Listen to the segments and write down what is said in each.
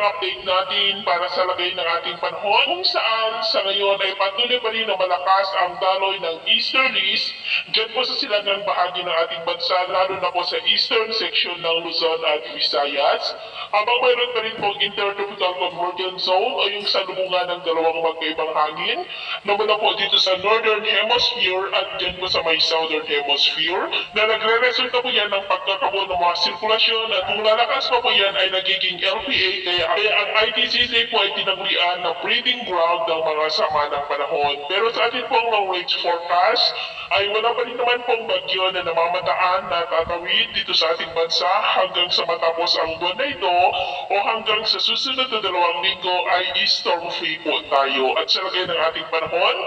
update natin para sa lagay ng ating panahon kung saan sa ngayon ay patuloy pa rin na malakas ang daloy ng easterlies dyan po sa silangang bahagi ng ating bansa, lalo na po sa eastern section ng Luzon at Visayas. Habang mayroon pa rin pong intertropical convergence zone o yung salubungan ng dalawang magkaibang hangin na mula po dito sa northern hemisphere at dyan po sa may southern hemisphere na nagre-resulta po yan ng pagkakabuo ng mga sirkulasyon at kung lalakas pa po yan ay nagiging LPA kaya ang ITCZ po ay tinagurian na breeding ground ng mga sama ng panahon. Pero sa atin pong long range forecast ay wala pa rin naman pong bagyo na namamataan na tatawid dito sa ating bansa hanggang sa matapos ang buwan na ito o hanggang sa susunod na 2 linggo ay storm free po tayo. At sa lagay ng ating panahon,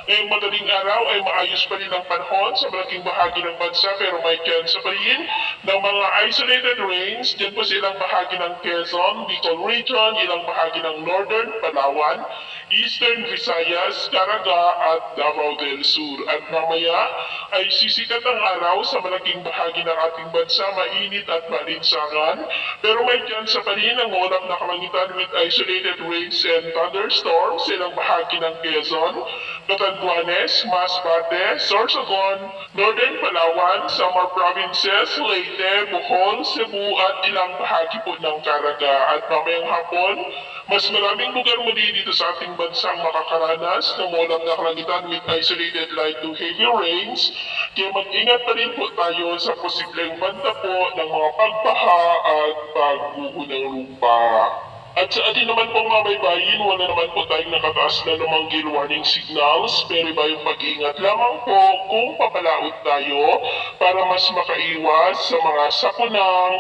ngayong madaling araw ay maayos pa rin ang panahon sa malaking bahagi ng bansa pero may chance pa rin ng mga isolated rains dyan po sa ilang bahagi ng Quezon, Bicol Region, ilang bahagi ng Northern Palawan, Eastern Visayas, Caraga at Davao del Sur. At mamaya ay sisikat ang araw sa malaking bahagi ng ating bansa, mainit at malinsangan. Pero may chance pa rin ang ulap na kalangitan with isolated rains and thunderstorms sa ilang bahagi ng Quezon, Catanduanes, Masbate, Sorsogon, Northern Palawan, Samar Provinces, Leyte, Bohol, Cebu at ilang bahagi po ng Caraga. At mamayang hapon, mas maraming lugar muli dito sa ating bansang makakaranas ng ulam na kalangitan with isolated light to heavy rains. Kaya mag-ingat pa rin po tayo sa posibleng banta po ng mga pagbaha at pagguho ng lupa. At sa atin naman pong mga baybayin, wala naman po tayong nakataas na namang gale warning signals, pero iba yung pag-iingat lamang po kung papalaot tayo para mas makaiwas sa mga sakunang